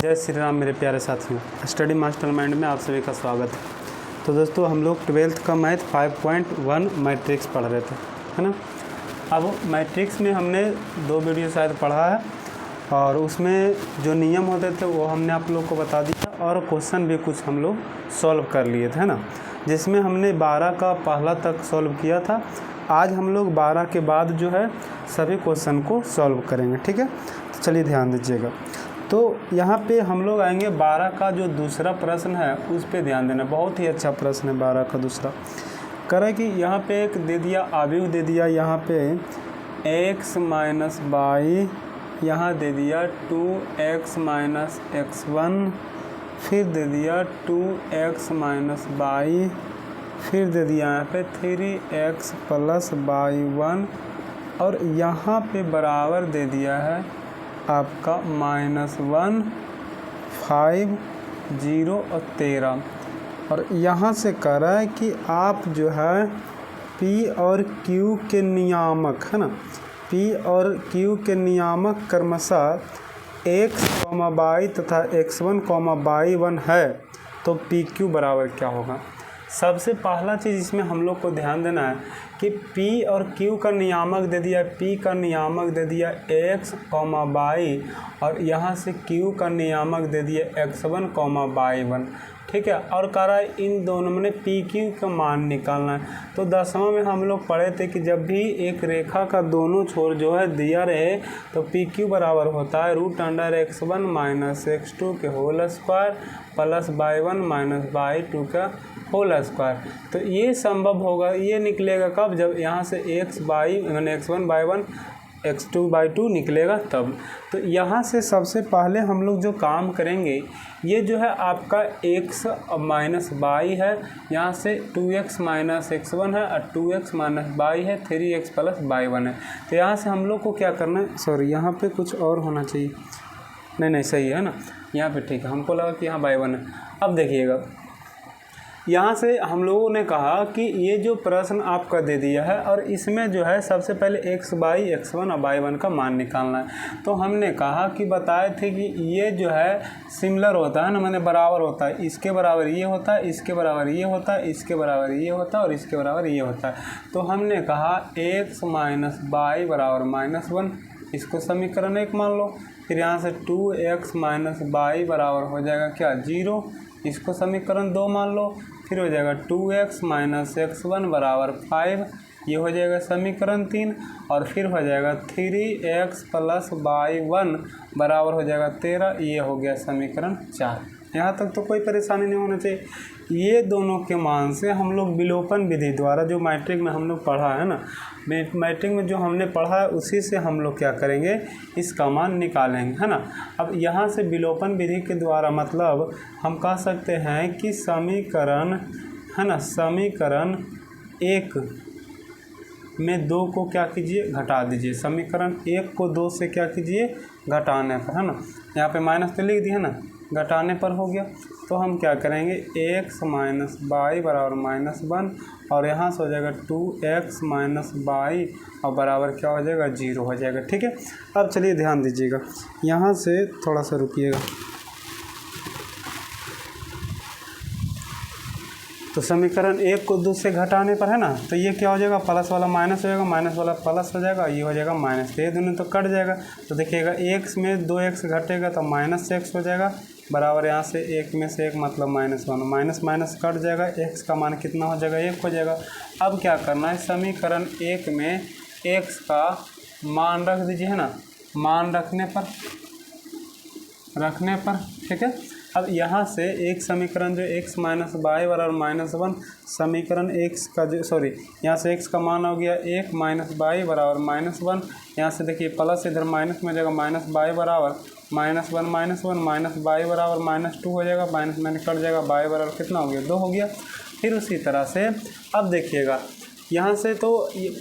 जय श्री राम मेरे प्यारे साथियों, स्टडी मास्टर माइंड में आप सभी का स्वागत है। तो दोस्तों हम लोग 12th का मैथ 5.1 मैट्रिक्स पढ़ रहे थे, है ना। अब मैट्रिक्स में हमने 2 वीडियो शायद पढ़ा है और उसमें जो नियम होते थे वो हमने आप लोग को बता दिया और क्वेश्चन भी कुछ हम लोग सॉल्व कर लिए थे, है ना। जिसमें हमने 12 का पहला तक सॉल्व किया था। आज हम लोग 12 के बाद जो है सभी क्वेश्चन को सॉल्व करेंगे, ठीक है। तो चलिए ध्यान दीजिएगा। तो यहाँ पे हम लोग आएंगे 12 का जो दूसरा प्रश्न है उस पे ध्यान देना। बहुत ही अच्छा प्रश्न है 12 का दूसरा। करें कि यहाँ पे एक दे दिया आव्यूह दे दिया, यहाँ पे x माइनस वाई, यहाँ दे दिया 2x माइनस x1, फिर दे दिया 2x माइनस वाई, फिर दे दिया यहाँ पे 3x प्लस y1 और यहाँ पे बराबर दे दिया है आपका -1, 5, 0 और 13। और यहाँ से कह रहा है कि आप जो है P और Q के नियामक, है ना, P और Q के नियामक क्रमशः x, y तथा x1, y1 है तो PQ बराबर क्या होगा। सबसे पहला चीज़ इसमें हम लोग को ध्यान देना है कि P और Q का नियामक दे दिया, P का नियामक दे दिया x, y और यहाँ से Q का नियामक दे दिया x1, y1, ठीक है। और कह रहा है इन दोनों में PQ का मान निकालना है। तो 10वां में हम लोग पढ़े थे कि जब भी एक रेखा का दोनों छोर जो है दिया रहे तो PQ बराबर होता है √x1 माइनस x2 के whole square plus y1 minus y2 का होल स्क्वायर। तो ये संभव होगा, ये निकलेगा कब, जब यहाँ से x बाई यानी x1 बाई 1 x2 बाई 2 निकलेगा तब। तो यहाँ से सबसे पहले हम लोग जो काम करेंगे, ये जो है आपका x माइनस वाई है, यहाँ से 2x माइनस x1 है और 2x माइनस वाई है, 3x प्लस y1 है। तो यहाँ से हम लोग को क्या करना है, सॉरी यहाँ पे कुछ और होना चाहिए, नहीं सही है ना, यहाँ पे ठीक है, हमको लगा कि यहाँ y1 है। अब देखिएगा यहाँ से हम लोगों ने कहा कि ये जो प्रश्न आपका दे दिया है और इसमें जो है सबसे पहले x बाई x1 और y1 का मान निकालना है। तो हमने कहा कि बताए थे कि ये जो है सिमिलर होता है ना, माने बराबर होता है, इसके बराबर ये होता है, इसके बराबर ये होता है, इसके बराबर ये होता है और इसके बराबर ये होता है। तो हमने कहा x माइनस वाई बराबर -1, इसको समीकरण 1 मान लो। फिर यहाँ से 2x माइनस वाई बराबर हो जाएगा क्या 0, इसको समीकरण 2 मान लो। फिर हो जाएगा 2x माइनस x1 बराबर 5, ये हो जाएगा समीकरण 3। और फिर हो जाएगा 3x प्लस y1 बराबर हो जाएगा 13, ये हो गया समीकरण 4। यहाँ तक तो कोई परेशानी नहीं होना चाहिए। ये दोनों के मान से हम लोग विलोपन विधि द्वारा, जो मैट्रिक में हम लोग पढ़ा है ना, मैट्रिक में जो हमने पढ़ा है उसी से हम लोग क्या करेंगे, इसका मान निकालेंगे, है ना। अब यहाँ से विलोपन विधि के द्वारा मतलब हम कह सकते हैं कि समीकरण, है ना, समीकरण 1 में 2 को क्या कीजिए, घटा दीजिए। समीकरण 1 को 2 से क्या कीजिए, घटाने पर, है ना। यहाँ पे माइनस तो लिख दिया ना, घटाने पर हो गया। तो हम क्या करेंगे, x माइनस वाई बराबर -1 और यहाँ से हो जाएगा 2x माइनस वाई और बराबर क्या हो जाएगा 0 हो जाएगा, ठीक है। अब चलिए ध्यान दीजिएगा, यहाँ से थोड़ा सा रुकिएगा। तो समीकरण 1 को 2 से घटाने पर, है ना, तो ये क्या हो जाएगा, प्लस वाला माइनस हो जाएगा, माइनस वाला प्लस हो जाएगा, ये हो जाएगा माइनस। ये दोनों तो कट जाएगा। तो देखिएगा x में 2x घटेगा तो -x हो जाएगा बराबर, यहाँ से 1 में से 1 मतलब -1, माइनस माइनस कट जाएगा, x का मान कितना हो जाएगा, 1 हो जाएगा। अब क्या करना है, समीकरण 1 में x का मान रख दीजिए, है ना, मान रखने पर, ठीक है। अब यहाँ से एक समीकरण जो x माइनस वाई बराबर -1, समीकरण x का जो यहाँ से x का मान हो गया 1 माइनस वाई बराबर -1। यहाँ से देखिए प्लस इधर माइनस में हो जाएगा, माइनस वाई बराबर -1 माइनस वाई बराबर -2 हो जाएगा, माइनस में कट जाएगा, वाई बराबर कितना हो गया, 2 हो गया। फिर उसी तरह से अब देखिएगा यहाँ से तो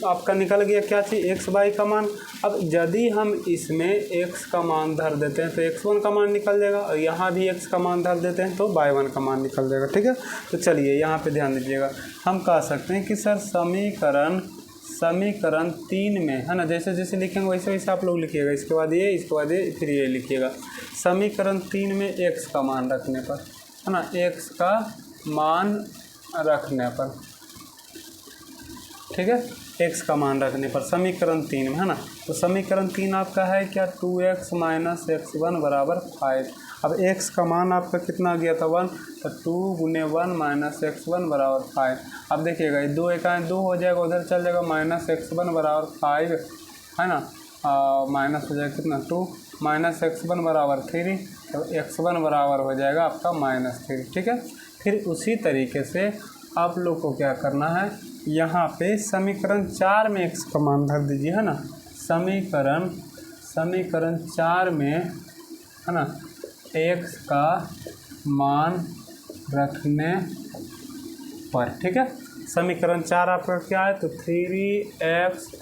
आपका निकल गया क्या चीज़, x बाई का मान। अब यदि हम इसमें x का मान धर देते हैं तो x1 का मान निकल जाएगा और यहाँ भी x का मान धर देते हैं तो y1 का मान निकल जाएगा, ठीक है। तो चलिए यहाँ पे ध्यान दीजिएगा, हम कह सकते हैं कि सर समीकरण 3 में, है ना, जैसे जैसे लिखेंगे वैसे वैसे आप लोग लिखिएगा, इसके बाद ये, इसके बाद ये, फिर ये लिखिएगा। समीकरण 3 में x का मान रखने पर, है ना, x का मान रखने पर, ठीक है, x का मान रखने पर समीकरण 3 में, है ना। तो समीकरण 3 आपका है क्या, 2x माइनस x1 बराबर 5। अब x का मान आपका कितना आ गया था 1, तो 2 गुने 1 माइनस x1 बराबर 5। अब देखिएगा ये 2 एकाएँ 2 हो जाएगा, उधर चल जाएगा, माइनस x1 बराबर 5, है ना, माइनस हो जाएगा कितना 2, माइनस x1 बराबर 3, तो x1 बराबर हो जाएगा आपका -3, ठीक है। फिर उसी तरीके से आप लोग को क्या करना है, यहाँ पे समीकरण 4 में x का मान धर दीजिए, है ना, समीकरण 4 में, है ना, x का मान रखने पर, ठीक है। समीकरण 4 आपका क्या है, तो 3x +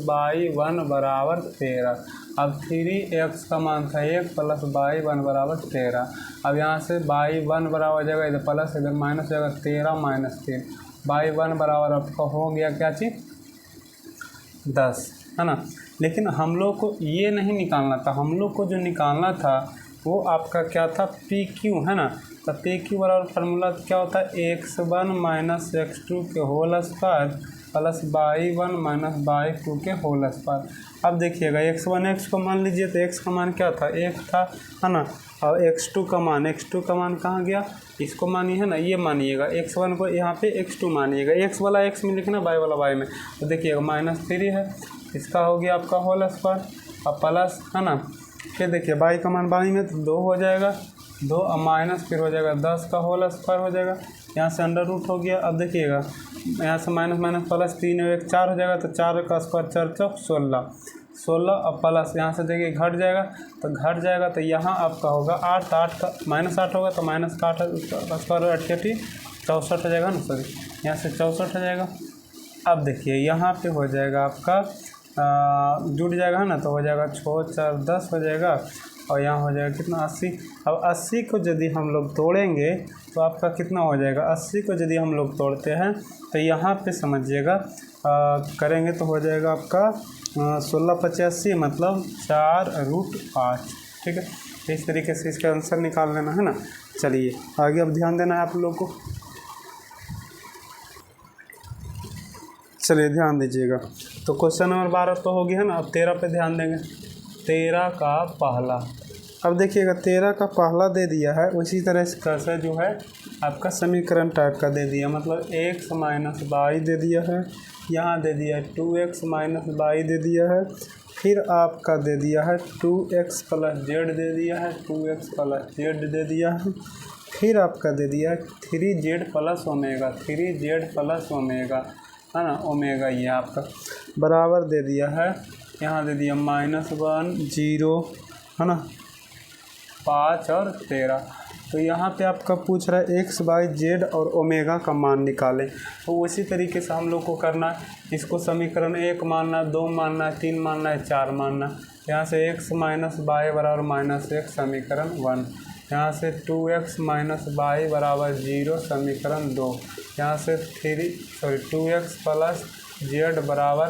y1 बराबर 13। अब 3x का मान था 1 + y1 बराबर 13। अब यहाँ से y1 बराबर हो जाएगा, इधर प्लस इधर माइनस हो जाएगा, 13 - 3, y1 बराबर आपका हो गया क्या चीज़ 10, है ना। लेकिन हम लोग को ये नहीं निकालना था, हम लोग को जो निकालना था वो आपका क्या था, PQ, है ना। तो PQ बराबर फार्मूला क्या होता है, x1 - x2 के whole square plus y1 - y2 के होल स्क्वायर। अब देखिएगा x1 x को मान लीजिए, तो x का मान क्या था 1 था, है ना, और x2 का मान कहाँ गया, इसको मानिए, है ना, ये मानिएगा, x1 को यहाँ पे x2 मानिएगा, x वाला x में लिखना, y वाला y में। तो देखिएगा -3 है, इसका हो गया आपका होल स्क्वायर, अब प्लस, है ना, फिर देखिए y का मान y में तो 2 हो जाएगा, 2 अब माइनस फिर हो जाएगा 10 का होल स्क्वायर हो जाएगा, यहाँ से अंडर रूट हो गया। अब देखिएगा यहाँ से माइनस प्लस 3 और 1 4 हो जाएगा, तो 4 का स्क्वायर 4 × 16, अब प्लस यहाँ से देखिए घट जाएगा, तो यहाँ आपका होगा 8, 8 का -8 होगा, तो माइनस का 8 उसका स्क्वायर 8 64 हो जाएगा ना, सॉरी, यहाँ से 64 हो जाएगा। अब देखिए यहाँ पे हो जाएगा आपका जुड़ जाएगा, है ना, तो हो जाएगा 6 × 4 = 10 हो जाएगा, और यहाँ हो जाएगा कितना 80। अब 80 को यदि हम लोग तोड़ेंगे तो आपका कितना हो जाएगा, 80 को यदि हम लोग तोड़ते हैं तो यहाँ पे समझिएगा करेंगे तो हो जाएगा आपका 16 × 85 मतलब 4√5, ठीक है। इस तरीके से इसका आंसर निकाल लेना, है ना। चलिए आगे अब ध्यान देना है आप लोग को, चलिए ध्यान दीजिएगा। तो क्वेश्चन नंबर 12 तो होगी, है ना। अब 13 पे ध्यान देंगे, 13 का पहला। अब देखिएगा 13 का पहला दे दिया है, उसी तरह से जो है आपका समीकरण टाइप का दे दिया, मतलब x - y दे दिया है, यहाँ दे दिया है 2x - y दे दिया है, फिर आपका दे दिया है 2x + z दे दिया है, 2x + z दे दिया है, फिर आपका दे दिया है 3z + ओमेगा, 3z + ओमेगा, है ना, ओमेगा ये आपका बराबर दे दिया है, यहाँ दे दिया -1 0, है ना, 5 और 13। तो यहाँ पे आपका पूछ रहा है x y z और ओमेगा का मान निकालें, तो उसी तरीके से हम लोग को करना है। इसको समीकरण 1 मानना, 2 मानना, 3 मानना है, 4 मानना। यहाँ से x - y बराबर -1 समीकरण 1, यहाँ से 2x - y बराबर 0 समीकरण 2, यहाँ से 2x + z बराबर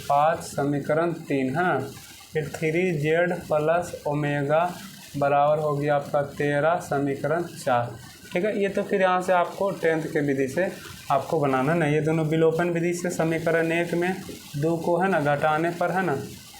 5 समीकरण 3, है ना। फिर 3z + ओमेगा बराबर हो गया आपका 13 समीकरण 4, ठीक है। ये तो फिर यहाँ से आपको 10th के विधि से आपको बनाना नहीं, ये दोनों विलोपन विधि से समीकरण 1 में 2 को, है ना, घटाने पर, है ना,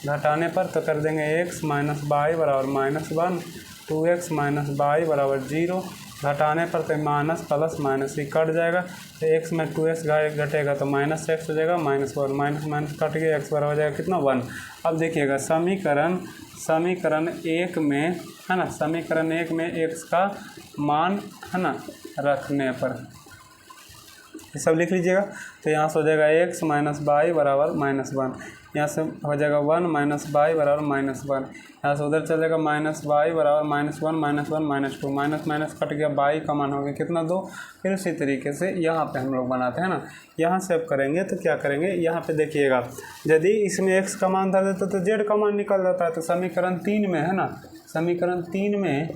घटाने पर तो कर देंगे x - y बराबर -1, 2x - y बराबर 0, घटाने पर तो माइनस प्लस माइनस ही कट जाएगा, तो x में 2x घटेगा तो -x हो जाएगा, -1 माइनस कट गया, x बराबर हो जाएगा कितना 1। अब देखिएगा समीकरण 1 में, है ना, समीकरण 1 में x का मान, है ना, रखने पर ये सब लिख लीजिएगा। तो यहाँ से हो जाएगा x - y बराबर -1, यहाँ से हो जाएगा 1 - y बराबर -1, यहाँ से उधर चल जाएगा -y बराबर -1 -2, माइनस कट गया, y का मान हो गया कितना 2। फिर उसी तरीके से यहाँ पे हम लोग बनाते हैं ना, यहाँ से अब करेंगे तो क्या करेंगे, यहाँ पे देखिएगा यदि इसमें x का मान धर देते तो z का मान निकल जाता है। तो समीकरण 3 में, है ना, समीकरण 3 में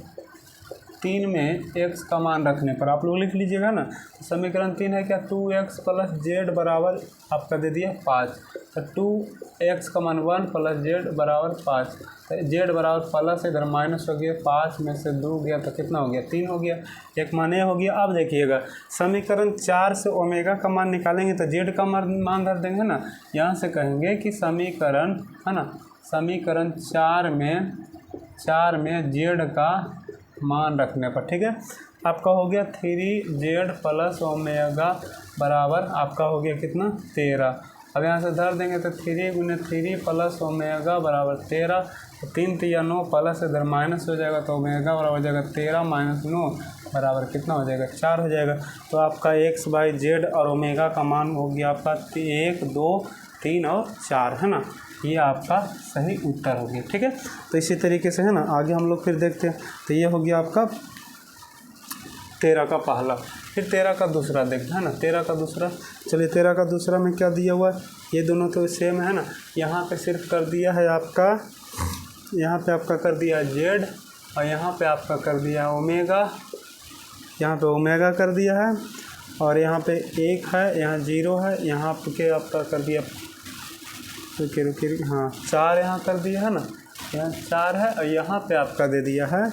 3 में x का मान रखने पर आप लोग लिख लीजिएगा ना। तो समीकरण 3 है क्या, 2x प्लस जेड बराबर आपका दे दिया 5। तो 2x का मान 1 प्लस जेड बराबर 5। तो जेड बराबर प्लस इधर माइनस हो गया, 5 में से 2 गया तो कितना हो गया, 3 हो गया। एक मान ये हो गया। अब देखिएगा समीकरण 4 से ओमेगा का मान निकालेंगे तो जेड का मान धर देंगे ना। यहाँ से कहेंगे कि समीकरण है ना, समीकरण 4 में जेड का मान रखने पर, ठीक है, आपका हो गया 3z प्लस ओमेगा बराबर आपका हो गया कितना, 13। अब यहाँ से धर देंगे तो 3 गुने 3 प्लस ओमेगा बराबर 13। तो 3 3 9 प्लस इधर माइनस हो जाएगा तो ओमेगा बराबर हो जाएगा 13 माइनस 9 बराबर कितना हो जाएगा, 4 हो जाएगा। तो आपका एक्स बाई जेड और ओमेगा का मान हो गया आपका 1 2 3 और 4, है ना। ये आपका सही उत्तर हो गया, ठीक है। तो इसी तरीके से है ना आगे हम लोग फिर देखते हैं। तो ये हो गया आपका 13 का पहला। फिर 13 का दूसरा देखते हैं ना। 13 का दूसरा, चलिए 13 का दूसरा में क्या दिया हुआ है, ये दोनों तो सेम है ना। यहाँ पे सिर्फ कर दिया है आपका, यहाँ पे आपका कर दिया है जेड और यहाँ पे आपका कर दिया है ओमेगा, यहाँ पे ओमेगा कर दिया है और यहाँ पे 1 है, यहाँ 0 है, यहाँ पे आपका कर दिया, रुकिए हाँ 4 यहाँ कर दिया है ना, यहाँ 4 है और यहाँ पे आपका दे दिया है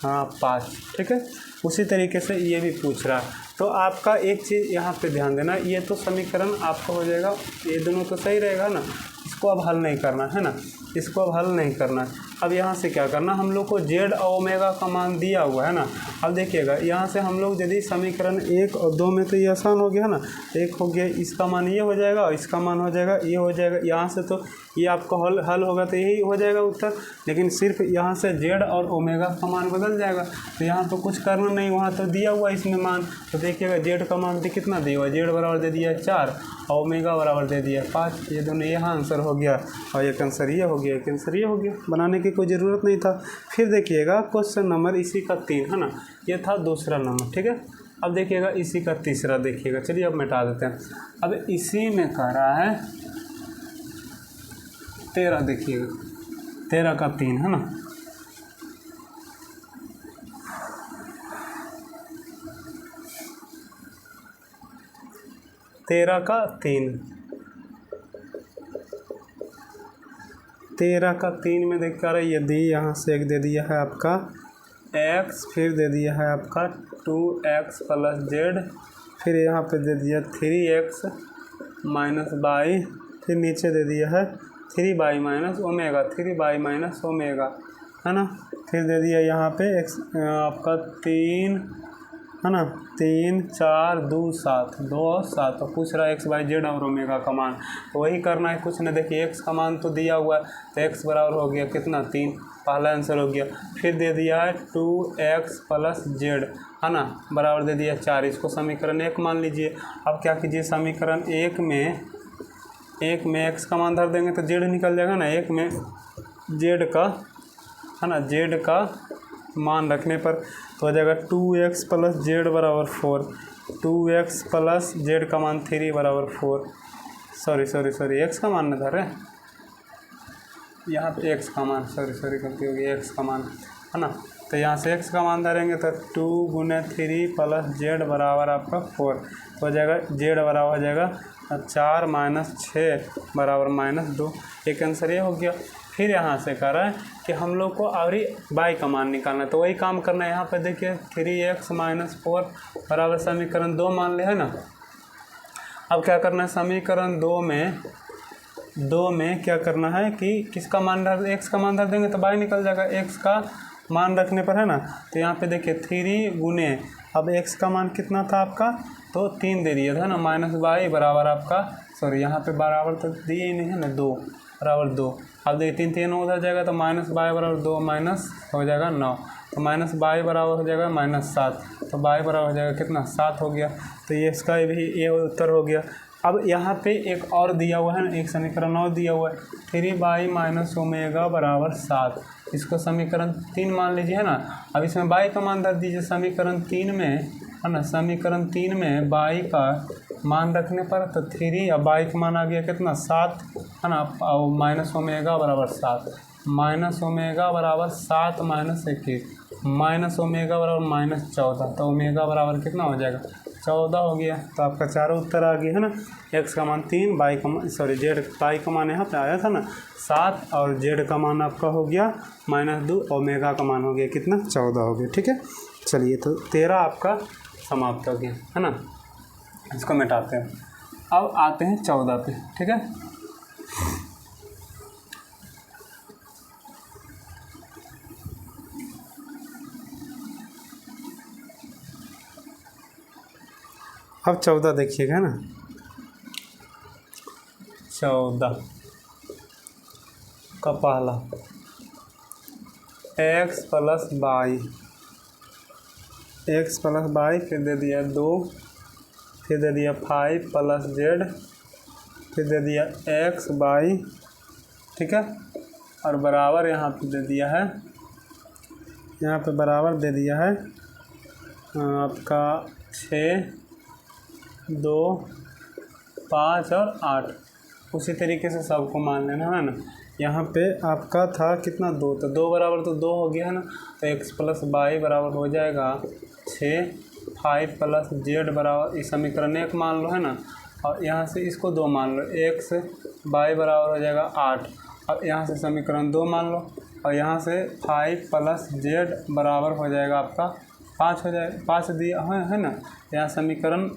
हाँ 5, ठीक है। उसी तरीके से ये भी पूछ रहा है। तो आपका एक चीज़ यहाँ पे ध्यान देना, ये तो समीकरण आपका हो जाएगा, ये दोनों तो सही रहेगा ना, इसको अब हल नहीं करना है ना, इसको अब हल नहीं करना है। अब यहाँ से क्या करना, हम लोग को जेड और ओमेगा का मान दिया हुआ है ना। अब देखिएगा यहाँ से हम लोग यदि समीकरण 1 और 2 में तो ये आसान हो गया है ना, 1 हो गया, इसका मान ये हो जाएगा और इसका मान हो जाएगा ये हो जाएगा। यहाँ से तो ये आपका हल होगा तो यही हो जाएगा उत्तर। लेकिन सिर्फ यहाँ से जेड और ओमेगा का मान बदल जाएगा, तो यहाँ तो कुछ करना नहीं, वहाँ तो दिया हुआ इसमें मान। तो देखिएगा जेड का मान भी कितना दिया हुआ, जेड बराबर दे दिया 4 और ओमेगा बराबर दे दिया 5। ये दोनों यहाँ आंसर हो गया और एक आंसर ये हो गया, एक आंसर ये हो गया, बनाने की कोई ज़रूरत नहीं था। फिर देखिएगा क्वेश्चन नंबर इसी का 3 है ना, ये था दूसरा नंबर, ठीक है। अब देखिएगा इसी का तीसरा देखिएगा, चलिए अब मिटा देते हैं। अब इसी में कह रहा है 13, देखिएगा 13 का 3 है ना। तेरह का 3 में देख कर यदि यहाँ से एक दे दिया है आपका x, फिर दे दिया है आपका 2x प्लस जेड, फिर यहाँ पे दे दिया 3x माइनस बाई, फिर नीचे दे दिया है 3 by minus omega, 3 by minus omega, है ना। फिर दे दिया यहाँ पे x आपका 3 है ना, 3 4 2 7, 2 और 7। तो पूछ रहा है एक्स बाई जेड और ओमेगा का मान, तो वही करना है, कुछ नहीं। देखिए एक्स का मान तो दिया हुआ है, तो एक्स बराबर हो गया कितना, 3, पहला आंसर हो गया। फिर दे दिया है 2x प्लस जेड, है ना, बराबर दे दिया 4। इसको समीकरण 1 मान लीजिए। अब क्या कीजिए, समीकरण 1 में एक्स का मान धर देंगे तो जेड निकल जाएगा ना। 1 में जेड का है ना, जेड का मान रखने पर तो हो जाएगा 2x प्लस जेड बराबर 4, 2x प्लस जेड का मान 3 बराबर 4। सॉरी एक्स का मान न धर रहे, यहाँ पे एक्स का मान, सॉरी गलती हो गई, एक्स का मान है ना। तो यहाँ से एक्स का मान धरेंगे तो 2 गुने 3 प्लस जेड बराबर आपका 4 हो जाएगा। जेड बराबर हो जाएगा 4 माइनस 6 बराबर -2, एक आंसर ये हो गया। फिर यहाँ से कह रहा है कि हम लोग को और बाई का मान निकालना है, तो वही काम करना है। यहाँ पे देखिए 3x माइनस 4 बराबर समीकरण 2 मान ले, है ना। अब क्या करना है, समीकरण 2 में क्या करना है कि किसका मान x का मान धर देंगे तो बाई निकल जाएगा, x का मान रखने पर, है ना। तो यहाँ पे देखिए 3 गुने, अब x का मान कितना था आपका, तो 3 दे दिया था ना, माइनस बाई बराबर आपका, यहाँ पे बराबर तो दिए ही नहीं है ना, 2 बराबर 2। अब देखिए 3 3 उधर जाएगा तो माइनस बाई बराबर 2 माइनस हो जाएगा 9, तो माइनस बाई बराबर हो जाएगा -7, तो बाई बराबर हो जाएगा कितना, 7 हो गया। तो ये इसका भी ये उत्तर हो गया। अब यहाँ पे एक और दिया हुआ है ना, एक समीकरण और दिया हुआ है, 3 बाई माइनस ओमेगा बराबर 7, इसको समीकरण 3 मान लीजिए, है ना। अब इसमें बाई का मान धर दीजिए समीकरण 3 में, है ना। समीकरण 3 में बाई का मान रखने पर तो 3 और बाई का मान आ गया कितना, 7, है ना। और माइनस ओमेगा बराबर 7, माइनस ओमेगा बराबर 7 माइनस 21, माइनस ओमेगा बराबर -14, तो ओमेगा बराबर कितना हो जाएगा 14 हो गया। तो आपका चारों उत्तर आ गया है ना। एक्स का मान 3, जेड पाई का मान यहाँ पे आया था ना 7 और जेड का मान आपका हो गया -2, ओमेगा का मान हो गया कितना 14 हो गया। ठीक है, चलिए तो 13 आपका समाप्त हो गया है ना, इसको मिटाते हैं। अब आते हैं 14 पे। ठीक है, अब 14 देखिएगा ना, 14 का पहला x प्लस वाई, फिर दे दिया 2, फिर दे दिया 5 प्लस जेड, फिर दे दिया x वाई। ठीक है, और बराबर यहाँ पे दे दिया है, यहाँ पे बराबर दे दिया है आपका 6, 2, 5 और 8। उसी तरीके से सबको मान लेना है ना। यहाँ पे आपका था कितना 2, तो 2 बराबर तो 2 हो गया है ना, तो x प्लस वाई बराबर हो जाएगा 6, 5 प्लस जेड बराबर, इस समीकरण 1 मान लो है ना, और यहाँ से इसको 2 मान लो, x वाई बराबर हो जाएगा 8, और यहाँ से समीकरण 2 मान लो, और यहाँ से 5 प्लस जेड बराबर हो जाएगा आपका 5 हो जाएगा, 5 दिया है ना। यहाँ समीकरण,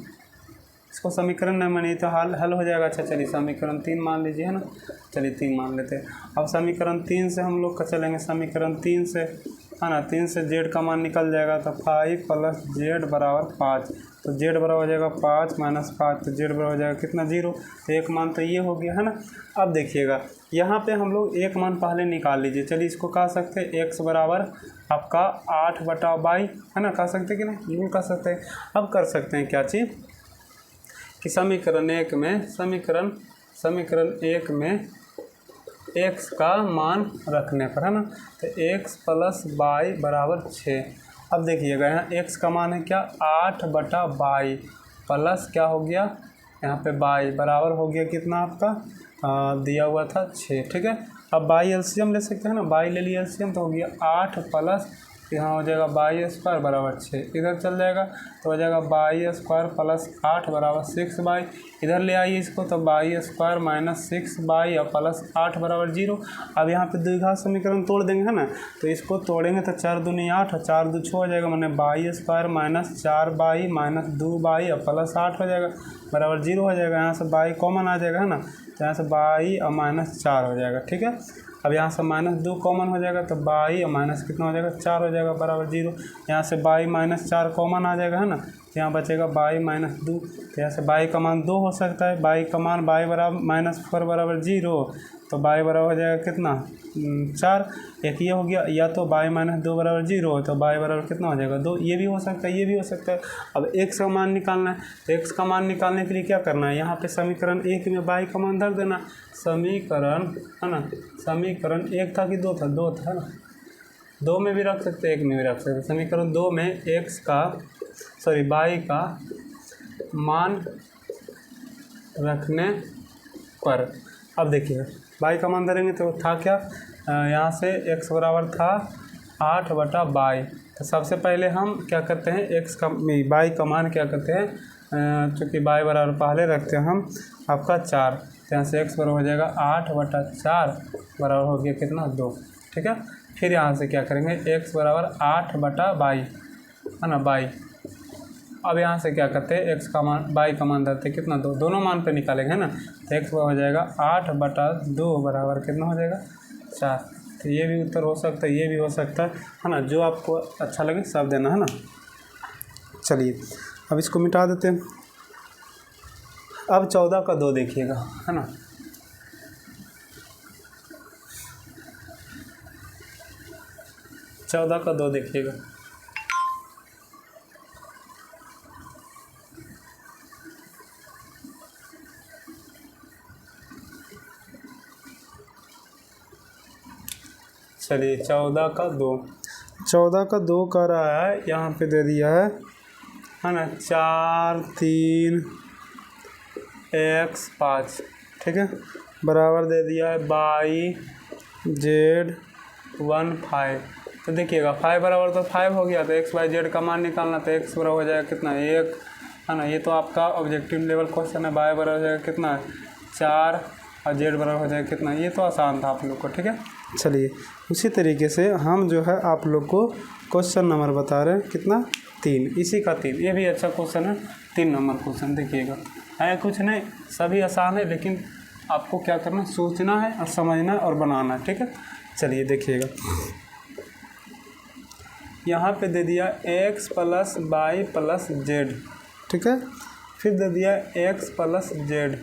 इसको समीकरण नहीं मानिए तो हल हो जाएगा। अच्छा चलिए समीकरण 3 मान लीजिए है ना, चलिए 3 मान लेते हैं। अब समीकरण 3 से हम लोग का चलेंगे, समीकरण 3 से है ना, 3 से जेड का मान निकल जाएगा, तो 5 प्लस जेड बराबर 5, तो जेड बराबर हो जाएगा 5 माइनस 5, तो जेड बराबर हो जाएगा कितना 0, तो एक मान तो ये हो गया है ना। अब देखिएगा यहाँ पे हम लोग एक मान पहले निकाल लीजिए। चलिए इसको कह सकते हैं x बराबर आपका 8/22 है ना, कह सकते कि नहीं, बिल्कुल कह सकते हैं। अब कर सकते हैं क्या चीज़ कि समीकरण एक में x का मान रखने पर है ना, तो x प्लस वाई बराबर 6। अब देखिएगा यहाँ x का मान है क्या 8/22 प्लस क्या हो गया यहाँ पे y बराबर हो गया कितना आपका दिया हुआ था 6। ठीक है, अब y एलसीएम ले सकते हैं ना, y ले लिया एलसीएम तो हो गया 8 प्लस यहाँ हो जाएगा वाई स्क्वायर बराबर 6, इधर चल जाएगा तो हो जाएगा वाई स्क्वायर प्लस 8 बराबर 6y, इधर ले आइए इसको तो वाई स्क्वायर माइनस 6y और प्लस 8 बराबर 0। अब यहाँ पे द्विघात समीकरण तोड़ देंगे है ना, तो इसको तोड़ेंगे तो 4 दूनी 8 और 4 2 6 हो जाएगा, मैंने Y square minus 4y minus 2y और प्लस 8 हो जाएगा बराबर 0 हो जाएगा। यहाँ से y कॉमन आ जाएगा है ना, तो यहाँ से y और माइनस 4 हो जाएगा। ठीक है, अब यहाँ से -2 कॉमन हो जाएगा तो y और माइनस कितना हो जाएगा 4 हो जाएगा बराबर 0। यहाँ से y माइनस 4 कॉमन आ जाएगा है ना, तो यहाँ बचेगा y माइनस 2, तो यहाँ से y का मान 2 हो सकता है, y का मान y बराबर -4 बराबर 0, तो y बराबर हो जाएगा कितना 4। एक ये हो गया, या तो y माइनस 2 बराबर 0 तो y बराबर कितना हो जाएगा 2, ये भी हो सकता है, ये भी हो सकता है। अब x का मान निकालना है, तो x का मान निकालने के लिए क्या करना है, यहाँ पे समीकरण 1 में y का मान धर देना। समीकरण है ना, समीकरण 1 था कि 2 था, 2 था ना, 2 में भी रख सकते 1 में भी रख सकते। समीकरण 2 में y का मान रखने पर, अब देखिए y का मान धरेंगे तो था क्या, यहाँ से x बराबर था 8/22, तो सबसे पहले हम क्या करते हैं y का मान क्या करते हैं, चूँकि y बराबर पहले रखते हैं हम आपका 4, तो यहाँ से x बराबर हो जाएगा 8/4 बराबर हो गया कितना 2। ठीक है, फिर यहाँ से क्या करेंगे x बराबर 8/22 है ना y। अब यहाँ से क्या करते हैं x का मान y का मान धरते कितना 2, दोनों मान पे निकालेंगे है ना, तो x हो जाएगा 8/2 बराबर कितना हो जाएगा 4। तो ये भी उत्तर हो सकता है, ये भी हो सकता है ना, जो आपको अच्छा लगे सब देना है ना। चलिए अब इसको मिटा देते हैं। अब 14 का 2 देखिएगा है ना, चौदह का 2 देखिएगा, चलिए 14 का 2 कर रहा है, यहाँ पे दे दिया है ना 4 3 x 5। ठीक है, बराबर दे दिया है y z 1 5। तो देखिएगा 5 बराबर तो 5 हो गया, तो एक्स वाई जेड का मान निकालना, तो एक्स बराबर हो जाएगा कितना 1, है ना। ये तो आपका ऑब्जेक्टिव लेवल क्वेश्चन है। वाई बराबर हो जाएगा कितना 4 और जेड बराबर हो जाएगा कितना, ये तो आसान था आप लोग को, ठीक है। चलिए उसी तरीके से हम जो है आप लोग को क्वेश्चन नंबर बता रहे हैं कितना 3, इसी का 3, ये भी अच्छा क्वेश्चन है। 3 नंबर क्वेश्चन देखिएगा, है कुछ नहीं, सभी आसान है, लेकिन आपको क्या करना, सोचना है और समझना है और बनाना है, ठीक है। चलिए देखिएगा, यहाँ पे दे दिया x plus y plus z, ठीक है। फिर दे दिया x प्लस जेड,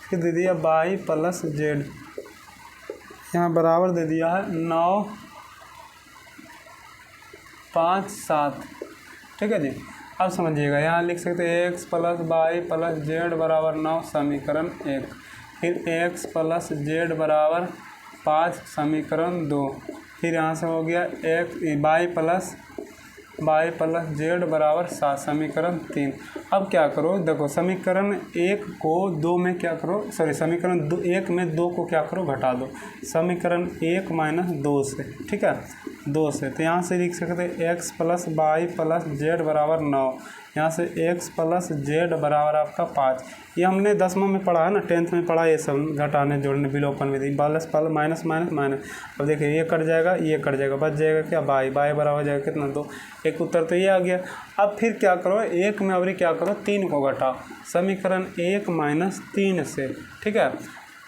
फिर दे दिया वाई प्लस जेड, यहाँ बराबर दे दिया है 9, 5, 7, ठीक है जी। अब समझिएगा, यहाँ लिख सकते हैं x plus y plus z बराबर 9 समीकरण 1, फिर x प्लस जेड बराबर 5 समीकरण 2, फिर यहाँ से हो गया x वाई प्लस जेड बराबर 7 समीकरण 3। अब क्या करो, देखो समीकरण 1 को 2 में क्या करो, सॉरी समीकरण 1 में 2 को क्या करो, घटा दो, समीकरण 1 माइनस 2 से, ठीक है, 2 से। तो यहाँ से लिख सकते हैं x plus y plus z बराबर 9, यहाँ से x प्लस जेड बराबर आपका 5। ये हमने 10वां में पढ़ा है ना, 10th में पढ़ा, ये सब घटाने जोड़ने विलोपन विधि, plus plus minus minus minus. अब देखिए ये कट जाएगा, ये कट जाएगा, बच जाएगा क्या वाई बराबर हो जाएगा कितना 2, एक उत्तर तो ये आ गया। अब फिर क्या करो, 1 में अभी क्या करो, 3 को घटाओ, समीकरण 1 माइनस 3 से, ठीक है,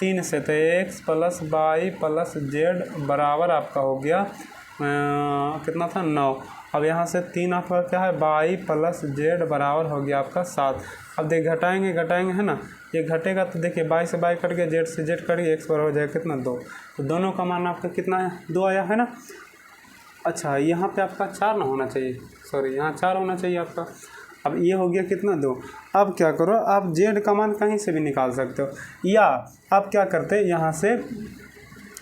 3 से। तो x plus y plus z बराबर आपका हो गया कितना था 9। अब यहाँ से 3 आपका क्या है, वाई प्लस जेड बराबर हो गया आपका 7। अब देख घटाएंगे है ना, ये घटेगा तो देखिए वाई से वाई कट गया, जेड से जेड कट गया, एक्स बराबर हो जाएगा कितना 2। तो दोनों का मान आपका कितना है, 2 आया है ना। अच्छा यहाँ पे आपका 4 ना होना चाहिए, सॉरी यहाँ 4 होना चाहिए आपका। अब ये हो गया कितना 2। अब क्या करो, आप जेड का मान कहीं से भी निकाल सकते हो, या आप क्या करते हैं, यहाँ से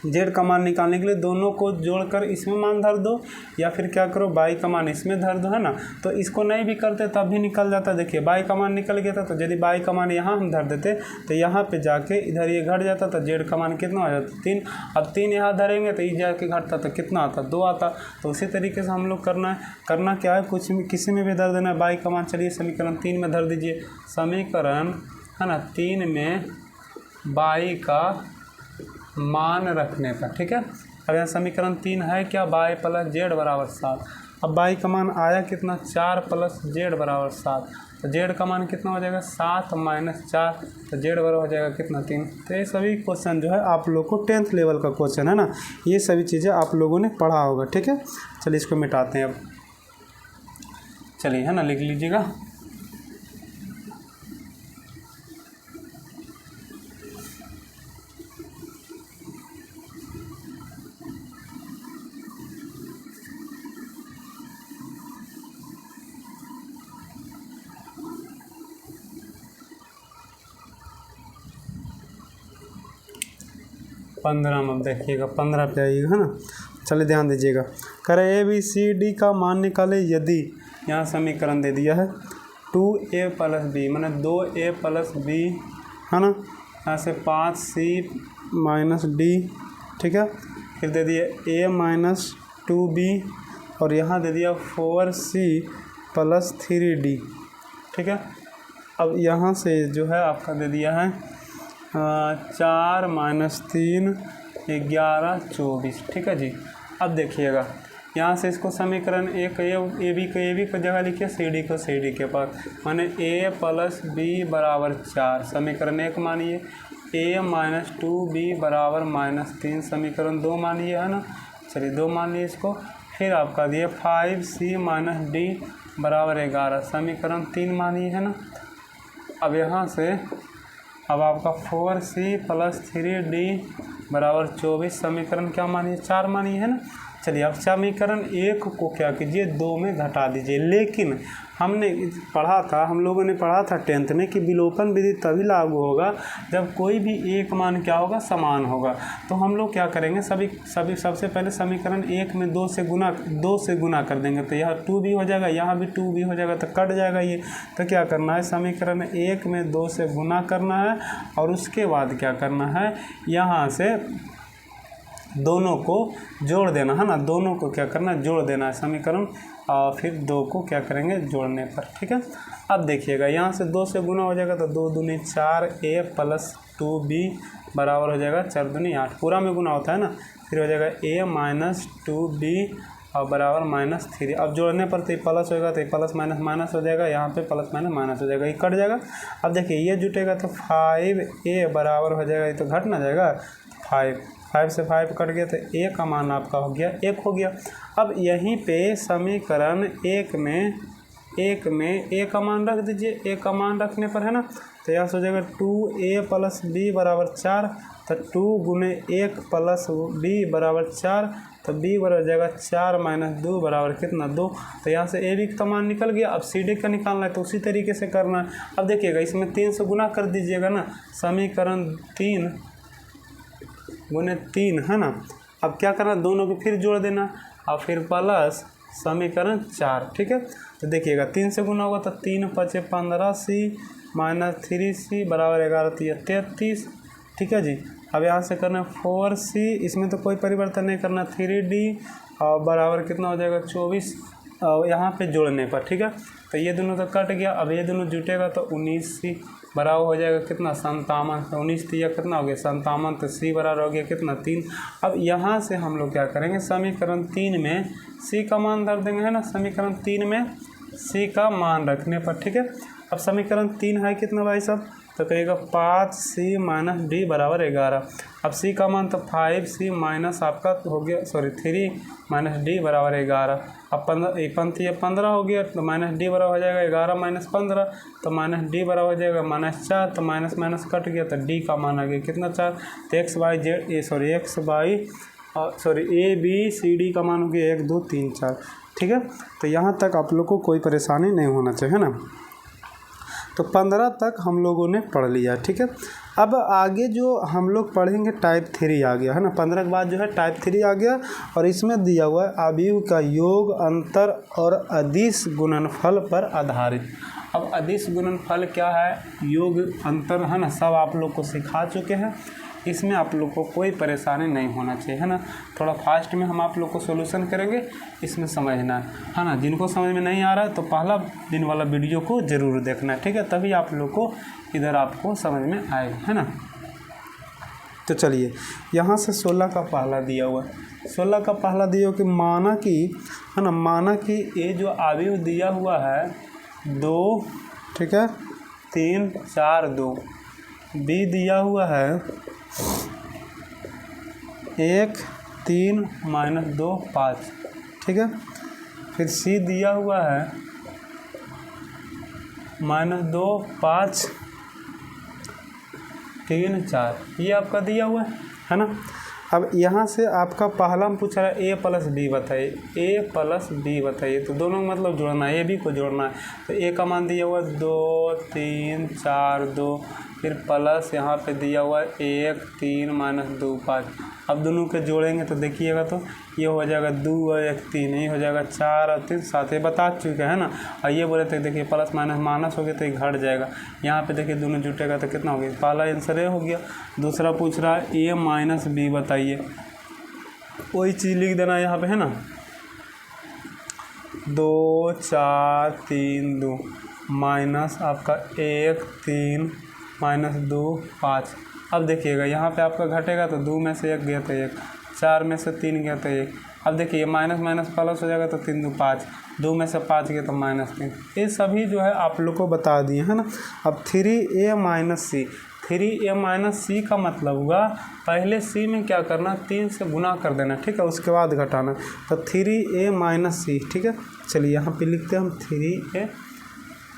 जेड का मान निकालने के लिए दोनों को जोड़कर इसमें मान धर दो, या फिर क्या करो वाई का मान इसमें धर दो, है ना। तो इसको नहीं भी करते तब भी निकल जाता। देखिए वाई का मान निकल गया था, तो यदि वाई का मान यहाँ हम धर देते तो यहाँ पे जाके इधर ये घट जाता, तो जेड का मान कितना हो जाता 3। अब 3 यहाँ धरेंगे तो ये जाके घटता तो कितना आता 2 आता। तो उसी तरीके से हम लोग करना क्या है, कुछ में किसी में भी धर देना है वाई का मान। चलिए समीकरण 3 में धर दीजिए, समीकरण है ना 3 में वाई का मान रखने पर, ठीक है। अब यहाँ समीकरण 3 है क्या, वाई प्लस जेड बराबर 7। अब वाई का मान आया कितना 4 प्लस जेड बराबर 7, तो जेड का मान कितना हो जाएगा 7 माइनस 4, तो जेड बराबर हो जाएगा कितना 3। तो ये सभी क्वेश्चन जो है आप लोग को 10th लेवल का क्वेश्चन है ना, ये सभी चीज़ें आप लोगों ने पढ़ा होगा, ठीक है। चलिए इसको मिटाते हैं अब, चलिए है ना, लिख लीजिएगा। पंद्रह में देखिएगा, 15 पे आइएगा, है ना। चलिए ध्यान दीजिएगा, करे ABCD का मान निकाले यदि, यहाँ समीकरण दे दिया है 2A प्लस बी, मैंने 2A प्लस बी, है ना, यहाँ से 5C माइनस डी, ठीक है। फिर दे दिया A माइनस 2B, और यहाँ दे दिया 4C प्लस 3D, ठीक है। अब यहाँ से जो है आपका दे दिया है 4 माइनस 3 11 24, ठीक है जी। अब देखिएगा यहाँ से इसको समीकरण ए बी को जगह लिखिए, सी डी को सी डी के पास, माने a प्लस बी बराबर 4 समीकरण 1 मानिए, a माइनस 2b बराबर माइनस 3 समीकरण 2 मानिए, है ना। चलिए 2 मान लिए इसको। फिर आपका दिए 5c माइनस डी बराबर 11 समीकरण 3 मानिए, है ना। अब यहाँ से अब आपका 4c प्लस 3d बराबर 24 समीकरण क्या मानिए 4 मानिए, है ना। चलिए अब समीकरण 1 को क्या कीजिए 2 में घटा दीजिए। लेकिन हमने पढ़ा था, हम लोगों ने पढ़ा था 10th में कि विलोपन विधि तभी लागू होगा जब कोई भी एक मान क्या होगा समान होगा। तो हम लोग क्या करेंगे, सबसे पहले समीकरण 1 में 2 से गुना कर देंगे, तो यहाँ 2 भी हो जाएगा, यहाँ भी 2 भी हो जाएगा, तो कट जाएगा ये। तो क्या करना है, समीकरण 1 में 2 से गुना करना है, और उसके बाद क्या करना है, यहाँ से दोनों को जोड़ देना है ना, दोनों को क्या करना, जोड़ देना है समीकरण, और फिर 2 को क्या करेंगे जोड़ने पर, ठीक है। अब देखिएगा यहाँ से 2 से गुना हो जाएगा तो 2 दूनी 4a प्लस 2b बराबर हो जाएगा 4 दूनी 8, पूरा में गुना होता है ना, फिर हो जाएगा a माइनस 2b और बराबर -3। अब जोड़ने पर तो ये प्लस होगा तो ये प्लस माइनस माइनस हो जाएगा, यहाँ पे प्लस माइनस माइनस हो जाएगा, ये कट जाएगा। अब देखिए ये जुटेगा तो 5a बराबर हो जाएगा, ये तो घट ना जाएगा 5 से 5 कट गया तो a का मान आपका हो गया 1 हो गया। अब यहीं पे समीकरण 1 में a का मान रख दीजिए, a का मान रखने पर है ना तो यहाँ से हो जाएगा 2a प्लस b बराबर 4, तो 2 गुने 1 प्लस b बराबर 4, तो b बराबर हो जाएगा 4 माइनस 2 बराबर कितना 2, तो यहाँ से a b का मान निकल गया। अब c d का निकालना है तो उसी तरीके से करना है। अब देखिएगा इसमें 3 से गुना कर दीजिएगा ना, समीकरण 3 गुने 3 है ना। अब क्या करना, दोनों को फिर जोड़ देना और फिर प्लस समीकरण 4, ठीक है। तो देखिएगा 3 से गुना होगा तो 3 5 15c माइनस 3c बराबर 11 33, ठीक है जी। अब यहाँ से करना 4c, इसमें तो कोई परिवर्तन नहीं करना, 3d और बराबर कितना हो जाएगा 24 यहाँ पे जोड़ने पर, ठीक है। तो ये दोनों तो कट गया, अब ये दोनों जुटेगा तो 19c बराबर हो जाएगा कितना 57, 19 या कितना हो गया 57, तो c बराबर हो गया कितना 3। अब यहाँ से हम लोग क्या करेंगे, समीकरण 3 में c का मान धर देंगे है ना, समीकरण 3 में c का मान रखने पर, ठीक है। अब समीकरण 3 है कितना भाई साहब, तो कहिएगा 5c माइनस d बराबर 11। अब c का मान तो 5c माइनस आपका हो गया 3 माइनस d बराबर 11। अब 15 हो गया तो माइनस d बराबर हो जाएगा 11 माइनस 15, तो माइनस d बराबर हो जाएगा -4, तो माइनस माइनस कट गया तो d का मान आ गया कितना 4, तो a b c d का मान हो गया 1 2 3 4, ठीक है। तो यहाँ तक आप लोग को कोई परेशानी नहीं होना चाहिए ना। तो 15 तक हम लोगों ने पढ़ लिया, ठीक है। अब आगे जो हम लोग पढ़ेंगे टाइप 3 आ गया है ना, 15 के बाद जो है टाइप 3 आ गया, और इसमें दिया हुआ है अवयव का योग, अंतर और अदिश गुणनफल पर आधारित। अब अदिश गुणनफल क्या है, योग अंतर है ना, सब आप लोग को सिखा चुके हैं, इसमें आप लोग को कोई परेशानी नहीं होना चाहिए है ना। थोड़ा फास्ट में हम आप लोग को सॉल्यूशन करेंगे, इसमें समझना है ना। जिनको समझ में नहीं आ रहा है तो पहला दिन वाला वीडियो को ज़रूर देखना है, ठीक है, तभी आप लोग को इधर आपको समझ में आएगा है ना। तो चलिए यहाँ से 16 का पहला दिया हुआ है, 16 का पहला दिया हुआ कि माना कि है ना, माना कि ये जो अवयव दिया हुआ है 2, ठीक है, 3 4 2, बी दिया हुआ है 1 3 माइनस 2 5, ठीक है। फिर सी दिया हुआ है -2 5 3 4, ये आपका दिया हुआ है ना। अब यहाँ से आपका पहला में पूछ रहा है a प्लस बी बताइए, a प्लस बी बताइए, तो दोनों मतलब जोड़ना है, ए बी को जोड़ना है। तो a का मान दिया हुआ है 2 3 4 2, फिर प्लस यहाँ पे दिया हुआ है 1 3 माइनस 2 5। अब दोनों के जोड़ेंगे तो देखिएगा तो ये हो जाएगा 2 और 1 3, ये हो जाएगा 4 और 3 7, ये बता चुके हैं ना। और ये बोले थे देखिए प्लस माइनस माइनस हो गया तो ये घट जाएगा, यहाँ पे देखिए दोनों जुटेगा तो कितना हो गया, पहला आंसर ये हो गया। दूसरा पूछ रहा है a माइनस बी बताइए, वही चीज़ लिख देना यहाँ पे है ना, 2 4 3 2 माइनस आपका 1 3 माइनस 2 5। अब देखिएगा यहाँ पे आपका घटेगा तो 2 में से 1 गया तो 1, 4 में से 3 गया तो 1। अब देखिए माइनस माइनस प्लस हो जाएगा तो 3 2 5, 2 में से 5 गया तो -3। ये सभी जो है आप लोग को बता दिए है ना। अब 3a माइनस सी, 3a माइनस सी का मतलब हुआ पहले c में क्या करना, 3 से गुना कर देना, ठीक है, उसके बाद घटाना, तो 3a माइनस सी, ठीक है। चलिए यहाँ पे लिखते हैं हम 3a,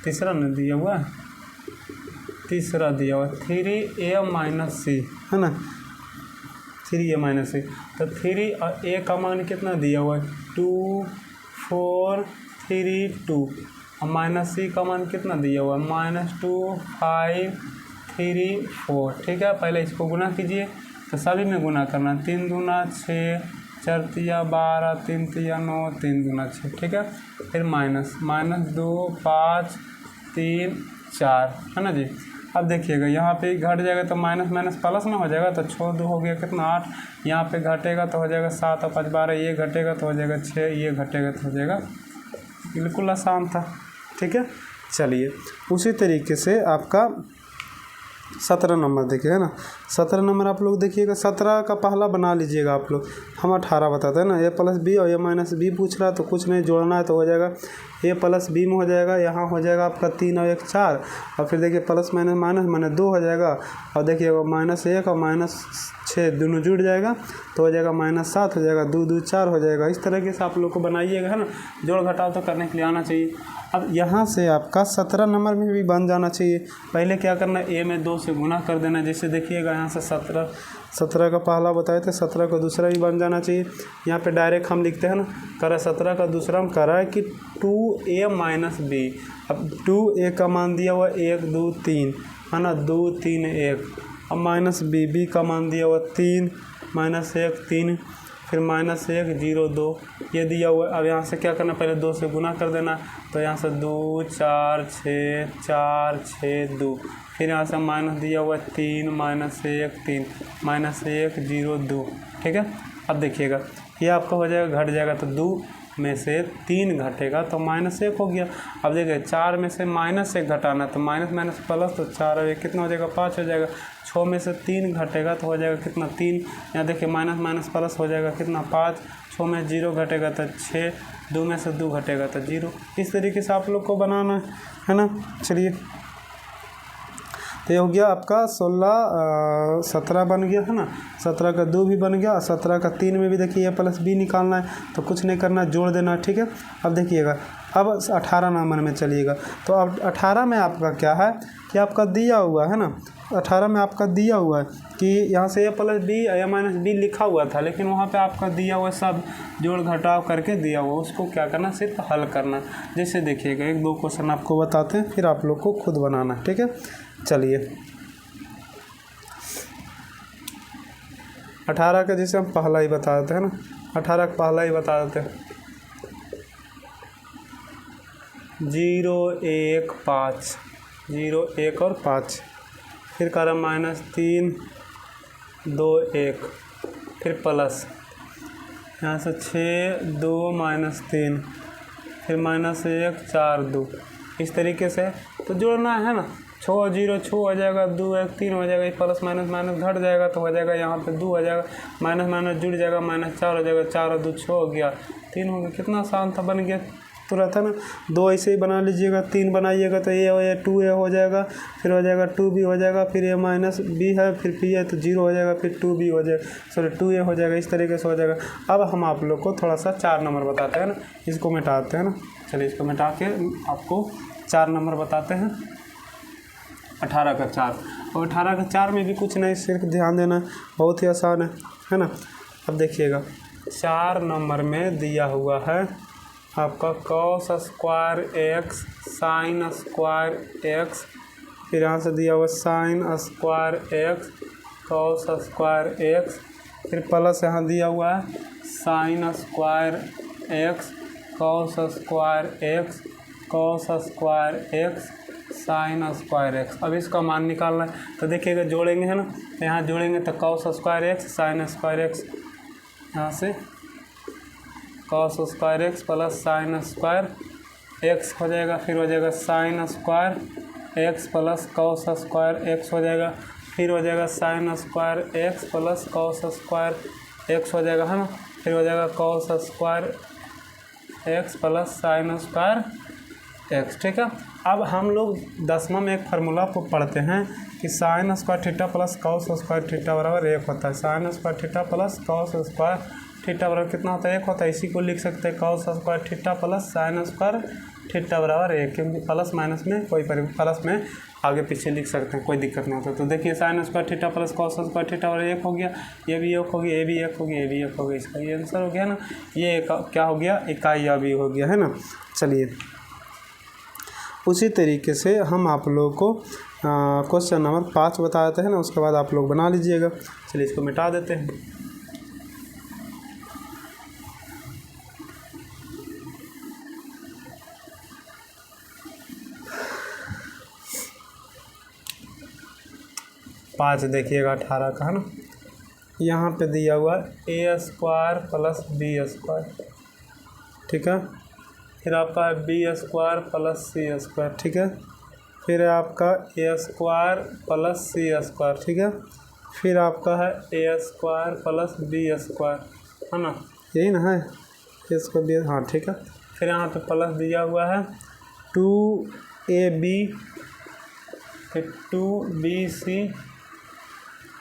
तीसरा नहीं दिया हुआ है, तीसरा दिया हुआ 3a माइनस सी है ना, 3a माइनस सी, तो 3 और a का मान कितना दिया हुआ है 2 4 3 2, और माइनस सी का मान कितना दिया हुआ है -2 5 3 4, ठीक है। पहले इसको गुना कीजिए, तो सभी में गुना करना, 3 दूना 6 4 तिया 12 3 तिया 9 3 दूना 6, ठीक है। फिर -2 5 3 4 है ना जी। अब देखिएगा यहाँ पे घट जाएगा तो माइनस माइनस प्लस ना हो जाएगा, तो 6 2 हो गया कितना 8, यहाँ पे घटेगा तो हो जाएगा 7 और 5 12, ये घटेगा तो हो जाएगा 6, ये घटेगा तो हो जाएगा, बिल्कुल आसान था। ठीक है, चलिए उसी तरीके से आपका 17 नंबर देखिए, है ना। 17 नंबर आप लोग देखिएगा, 17 का पहला बना लीजिएगा आप लोग। हम 18 बताते हैं ना, ए प्लस बी और ए माइनस बी पूछ रहा है तो कुछ नहीं जोड़ना है, तो हो जाएगा ए प्लस बी में हो जाएगा, यहाँ हो जाएगा आपका 3 और 1 4, और फिर देखिए प्लस माइनस माइनस माइनस 2 हो जाएगा, और देखिए -1 और -6 दोनों जुड़ जाएगा तो हो जाएगा -7 हो जाएगा, 2 2 4 हो जाएगा। इस तरीके से आप लोग को बनाइएगा, है ना। जोड़ घटाव तो करने के लिए आना चाहिए। अब यहाँ से आपका 17 नंबर में भी बन जाना चाहिए। पहले क्या करना है, ए में 2 से गुना कर देना। जैसे देखिएगा यहाँ से 17 का पहला बताए थे, 17 का दूसरा भी बन जाना चाहिए। यहाँ पे डायरेक्ट हम लिखते हैं ना, करा 17 का दूसरा हम करा है कि 2a माइनस बी। अब 2a का मान दिया हुआ 1 2 3, है ना, 2 3 1, अब माइनस बी का मान दिया हुआ 3 -1 3, फिर -1 0 2, ये दिया हुआ। अब यहाँ से क्या करना, पहले 2 से गुना कर देना, तो यहाँ से 2 4 6 2, फिर यहाँ से माइनस दिया हुआ 3 -1 3 -1 0 2। ठीक है, अब देखिएगा ये आपका हो जाएगा, घट जाएगा तो 2 में से 3 घटेगा तो -1 हो गया। अब देखिए 4 में से -1 घटाना, तो माइनस माइनस प्लस, तो 4 और 1 कितना हो जाएगा 5 हो जाएगा। 6 में से 3 घटेगा तो हो जाएगा कितना 3, यहाँ देखिए माइनस माइनस प्लस हो जाएगा कितना 5, 6 में 0 घटेगा तो 6, 2 में से 2 घटेगा तो 0। इस तरीके से आप लोग को बनाना है ना। चलिए, तो ये हो गया आपका 17 बन गया, है ना। 17 का 2 भी बन गया, 17 का 3 में भी देखिए ए प्लस बी निकालना है, तो कुछ नहीं करना, जोड़ देना। ठीक है, अब देखिएगा, अब 18 नंबर में चलिएगा। तो अब 18 में आपका क्या है कि आपका दिया हुआ है ना, 18 में आपका दिया हुआ है कि यहाँ से ए प्लस बी या माइनस बी लिखा हुआ था, लेकिन वहाँ पे आपका दिया हुआ सब जोड़ घटाव करके दिया हुआ, उसको क्या करना, सिर्फ हल करना। जैसे देखिएगा 1 2 क्वेश्चन आपको बताते हैं, फिर आप लोग को खुद बनाना है। ठीक है, चलिए 18 का जैसे हम पहला ही बता देते हैं ना, 18 का पहला ही बता देते हैं, 0 1 5, 0 1 और 5, फिर करा -3 2 1, फिर प्लस यहाँ से 6 2 -3, फिर -1 4 2। इस तरीके से तो जोड़ना है ना, 6 0 6 हो जाएगा, 2 1 3 हो जाएगा, प्लस माइनस माइनस घट जाएगा तो हो जाएगा यहाँ पे 2 हो जाएगा, माइनस माइनस जुड़ जाएगा, -4 हो जाएगा, 4 और 2 6 हो गया, 3 हो गया। कितना आसान था, बन गया तुरंत, है ना। 2 ऐसे ही बना लीजिएगा, 3 बनाइएगा तो ये हो जाएगा 2a हो जाएगा, फिर हो जाएगा 2b हो जाएगा, फिर a माइनस बी है, फिर p है तो 0 हो जाएगा, फिर 2b हो जाएगा, सॉरी 2a हो जाएगा। इस तरीके से हो जाएगा। अब हम आप लोग को थोड़ा सा 4 नंबर बताते हैं ना, इसको मिटाते हैं ना। चलिए इसको मिटा के आपको 4 नंबर बताते हैं। 18 का 4, और 18 का 4 में भी कुछ नहीं, सिर्फ ध्यान देना, बहुत ही आसान है ना। अब देखिएगा 4 नंबर में दिया हुआ है आपका cos square x sin square x, फिर यहाँ से दिया हुआ sin square x cos square x, फिर प्लस यहाँ दिया हुआ है sin square x cos square x cos square x sin square x। अब इसका मान निकालना है, तो देखिएगा जोड़ेंगे, है ना, तो यहाँ जोड़ेंगे तो cos square x sin square x, यहाँ से cos square x plus sin square x हो जाएगा, फिर हो जाएगा sin square x plus cos square x हो जाएगा, फिर हो जाएगा sin square x plus cos square x हो जाएगा, है ना, फिर हो जाएगा cos square x plus sin square x। ठीक है, अब हम लोग 10वां में एक फार्मूला को पढ़ते हैं कि sin square theta plus cos square theta बराबर 1 होता है। sin square theta plus cos square theta बराबर कितना होता है, 1 होता है। इसी को लिख सकते हैं cos square theta plus sin square theta बराबर 1, क्योंकि प्लस माइनस में कोई प्लस में आगे पीछे लिख सकते हैं, कोई दिक्कत नहीं होता। तो देखिए sin square theta plus cos square theta बराबर 1 हो गया, ये भी 1 हो गया, ये भी 1 हो गया, ये भी 1 हो गया, इसका ये आंसर हो गया ना। ये क्या हो गया, इकाई अभी हो गया, है ना। चलिए उसी तरीके से हम आप लोगों को क्वेश्चन नंबर 5 बता देते हैं ना, उसके बाद आप लोग बना लीजिएगा। चलिए इसको मिटा देते हैं। 5 देखिएगा 18 का, है ना। यहाँ पे दिया हुआ ए स्क्वायर प्लस बी स्क्वायर, ठीक है। फिर आपका B square plus C square, ठीक है। फिर आपका A square plus C square, ठीक है। फिर आपका है A square plus B square, है ना, यही ना है इसको भी, हाँ ठीक है। फिर यहाँ पे प्लस दिया हुआ है 2ab, फिर 2bc,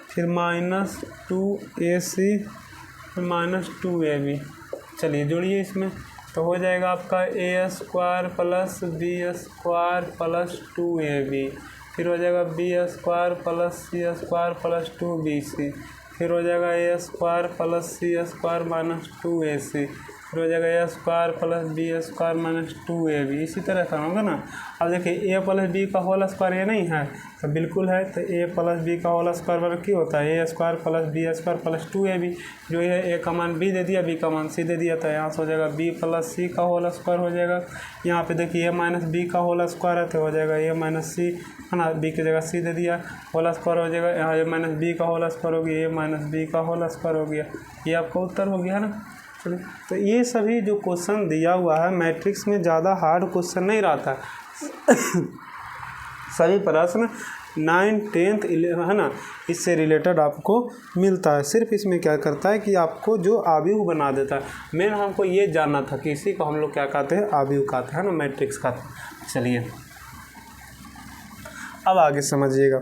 फिर माइनस 2ac, फिर माइनस 2ab। चलिए जोड़िए इसमें, तो हो जाएगा आपका A square plus B square plus 2ab, फिर हो जाएगा B square plus C square plus 2bc, फिर हो जाएगा A square plus C square minus 2ac, फिर हो जाएगा A square plus B square minus 2ab। इसी तरह का होगा ना। अब देखिए ए प्लस बी का होल स्क्वायर ये नहीं है, तो बिल्कुल है, तो ए प्लस बी का होल स्क्वायर बराबर क्या होता है, A square plus B square plus 2ab। जो है ए का मान बी दे दिया, बी का मान सी दे दिया, तो यहाँ से हो जाएगा बी प्लस सी का होल स्क्वायर हो जाएगा। यहाँ पे देखिए ए माइनस बी का होल स्क्वायर है, तो हो जाएगा ए माइनस सी, है ना, बी की जगह सी दे दिया, होल स्क्वायर हो जाएगा। यहाँ ए माइनस बी का होल स्क्वायर हो गया, ए माइनस बी का होल स्क्वायर हो गया। ये आपका उत्तर हो गया, है ना। चलिए, तो ये सभी जो क्वेश्चन दिया हुआ है मैट्रिक्स में ज़्यादा हार्ड क्वेश्चन नहीं रहता सभी प्रश्न 9, 10th, 11, है ना, इससे रिलेटेड आपको मिलता है। सिर्फ इसमें क्या करता है कि आपको जो आव्यूह बना देता है। मेन हमको ये जानना था कि इसी को हम लोग क्या कहते हैं, आव्यूह कहते हैं ना, मैट्रिक्स कहते। चलिए अब आगे समझिएगा।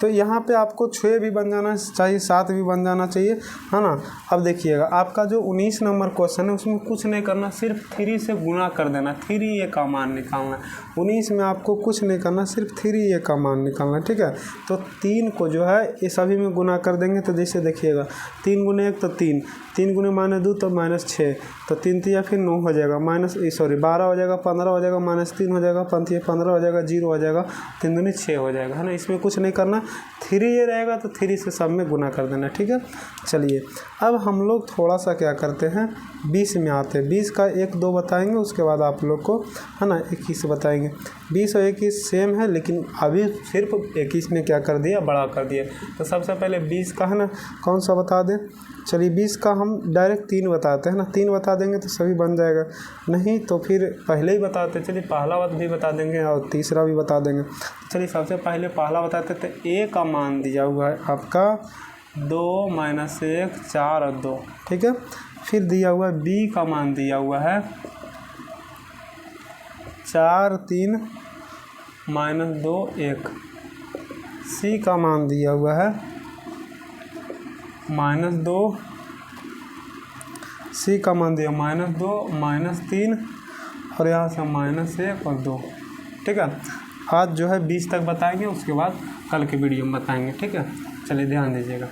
तो यहाँ पे आपको 6 भी बन जाना चाहिए, 7 भी बन जाना चाहिए, है ना। अब देखिएगा आपका जो 19 नंबर क्वेश्चन है उसमें कुछ नहीं करना, सिर्फ 3 से गुना कर देना, 3a का मान निकालना है। 19 में आपको कुछ नहीं करना, सिर्फ 3a का मान निकालना है, ठीक है। तो 3 को जो है ये सभी में गुना कर देंगे, तो जैसे देखिएगा 3 गुने 1 तो 3, 3 गुने -2 तो -6, तो 3 3 फिर 9 हो जाएगा, 12 हो जाएगा, 15 हो जाएगा, -3 हो जाएगा, 15 हो जाएगा, 0 हो जाएगा, 3 दूनी 6 हो जाएगा, है ना। इसमें कुछ नहीं करना, 3 ये रहेगा तो 3 से सब में गुना कर देना, ठीक है। चलिए अब हम लोग थोड़ा सा क्या करते हैं, 20 में आते हैं। 20 का 1 2 बताएंगे, उसके बाद आप लोग को, है ना, 21 बताएंगे। 20 और 21 सेम है, लेकिन अभी सिर्फ 21 में क्या कर दिया, बड़ा कर दिया। तो सबसे पहले 20 का, है ना, कौन सा बता दें। चलिए 20 का हम डायरेक्ट 3 बताते हैं ना, 3 बता देंगे तो सभी बन जाएगा, नहीं तो फिर पहले ही बताते। चलिए पहला बात भी बता देंगे और तीसरा भी बता देंगे। चलिए सबसे पहले पहला बताते थे। ए का मान दिया हुआ है आपका 2 - 1 4 और 2, ठीक है। फिर दिया हुआ है बी का मान दिया हुआ है 4 3 -2 1। सी का मान दिया हुआ है -2, सी का मान दिया -2 -3 और यहाँ से -1 और 2, ठीक है। आज जो है 20 तक बताएंगे, उसके बाद कल के वीडियो में बताएंगे, ठीक है। चलिए ध्यान दीजिएगा,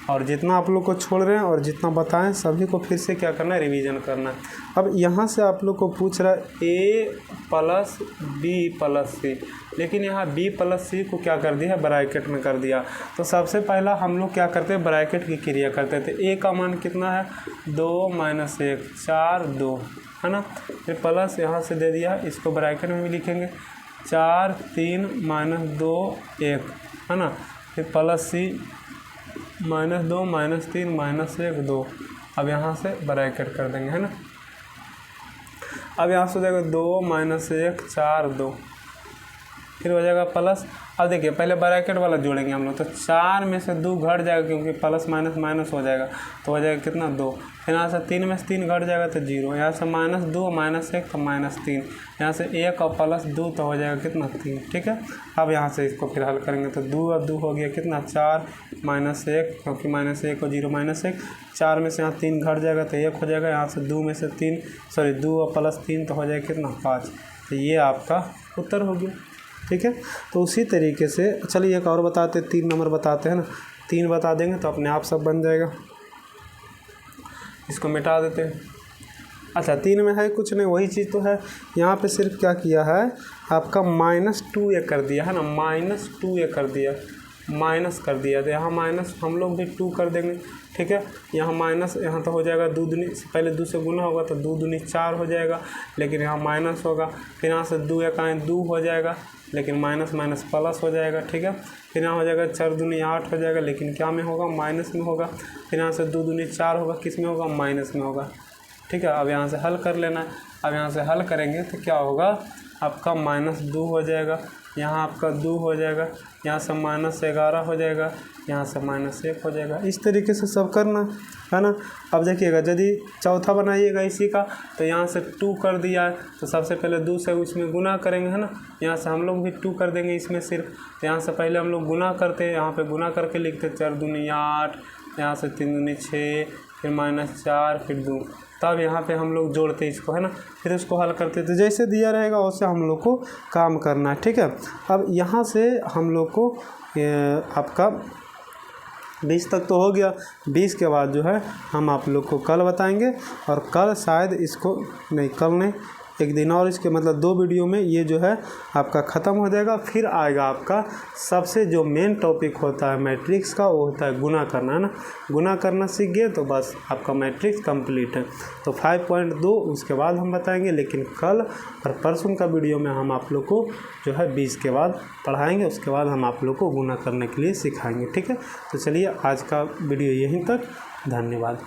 और जितना आप लोग को छोड़ रहे हैं और जितना बताएं सभी को फिर से क्या करना है, रिवीजन करना है। अब यहाँ से आप लोग को पूछ रहा है ए प्लस बी प्लस सी, लेकिन यहाँ बी प्लस सी को क्या कर दिया है, ब्रैकेट में कर दिया। तो सबसे पहला हम लोग क्या करते हैं, ब्रैकेट की क्रिया करते थे। ए का मान कितना है, 2 - 1 4 2, है ना। फिर प्लस यहाँ से दे दिया, इसको ब्रैकेट में भी लिखेंगे 4 3 -2 1, है ना। फिर प्लस सी -2 -3 -1 2। अब यहाँ से ब्रैकेट कर देंगे, है ना। अब यहाँ से हो जाएगा 2 - 1 4 2, फिर हो जाएगा प्लस। अब देखिए पहले ब्रैकेट वाला जोड़ेंगे हम लोग, तो 4 में से 2 घट जाएगा, क्योंकि प्लस माइनस माइनस हो जाएगा, तो हो जाएगा कितना 2। फिर यहाँ से 3 में से 3 घट जाएगा तो 0, यहाँ से -2 -1 तो -3, यहाँ से 1 और +2 तो हो जाएगा कितना 3, ठीक है। अब यहाँ से इसको फिर हल करेंगे, तो 2 और 2 हो गया कितना 4 -1, क्योंकि -1 और 0 -1, 4 में से यहाँ 3 घट जाएगा तो 1 हो जाएगा, यहाँ से 2 में से 3 2 और +3 तो हो जाएगा कितना 5। तो ये आपका उत्तर हो गया, ठीक है। तो उसी तरीके से चलिए एक और बताते, 3 नंबर बताते हैं ना। 3 बता देंगे तो अपने आप सब बन जाएगा, इसको मिटा देते हैं। अच्छा 3 में है कुछ नहीं, वही चीज़ तो है। यहाँ पे सिर्फ क्या किया है, आपका -2a कर दिया है ना, -2a कर दिया, माइनस कर दिया, तो यहाँ माइनस हम लोग भी 2 कर देंगे, ठीक है। यहाँ माइनस, यहाँ तो हो जाएगा 2 दूनी, पहले 2 से गुना होगा तो 2 दूनी 4 हो जाएगा, लेकिन यहाँ माइनस होगा। फिर यहाँ से 2 एकाएँ 2 हो जाएगा, लेकिन माइनस माइनस प्लस हो जाएगा, ठीक है। फिर यहाँ हो जाएगा 4 दूनी 8 हो जाएगा, लेकिन क्या में होगा, माइनस में होगा। फिर यहाँ से 2 दूनी 4 होगा, किस में होगा, माइनस में होगा, ठीक है। अब यहाँ से हल कर लेना है। अब यहाँ से हल करेंगे तो क्या होगा, आपका -2 हो जाएगा, यहाँ आपका 2 हो जाएगा, यहाँ से -11 हो जाएगा, यहाँ से -1 हो जाएगा। इस तरीके से सब करना है ना। अब देखिएगा, यदि चौथा बनाइएगा इसी का, तो यहाँ से 2 कर दिया है, तो सबसे पहले 2 से उसमें गुना करेंगे, है ना। यहाँ से हम लोग भी 2 कर देंगे इसमें सिर्फ। यहाँ से पहले हम लोग गुना करते हैं, यहाँ पे गुना करके लिखते 4 दूनी 8, यहाँ से 3 दूनी 6, फिर -4, फिर 2, तब यहाँ पे हम लोग जोड़ते इसको, है ना। फिर उसको हल करते, तो जैसे दिया रहेगा वैसे हम लोग को काम करना है, ठीक है। अब यहाँ से हम लोग को आपका 20 तक तो हो गया। 20 के बाद जो है हम आप लोग को कल बताएंगे, और कल शायद इसको नहीं, कल नहीं, एक दिन और इसके मतलब 2 वीडियो में ये जो है आपका ख़त्म हो जाएगा। फिर आएगा आपका सबसे जो मेन टॉपिक होता है मैट्रिक्स का, वो होता है गुना करना, है ना। गुना करना सीख गए तो बस आपका मैट्रिक्स कंप्लीट है। तो 5.2 उसके बाद हम बताएंगे, लेकिन कल और परसों का वीडियो में हम आप लोग को जो है 20 के बाद पढ़ाएंगे, उसके बाद हम आप लोग को गुना करने के लिए सिखाएंगे, ठीक है। तो चलिए आज का वीडियो यहीं तक, धन्यवाद।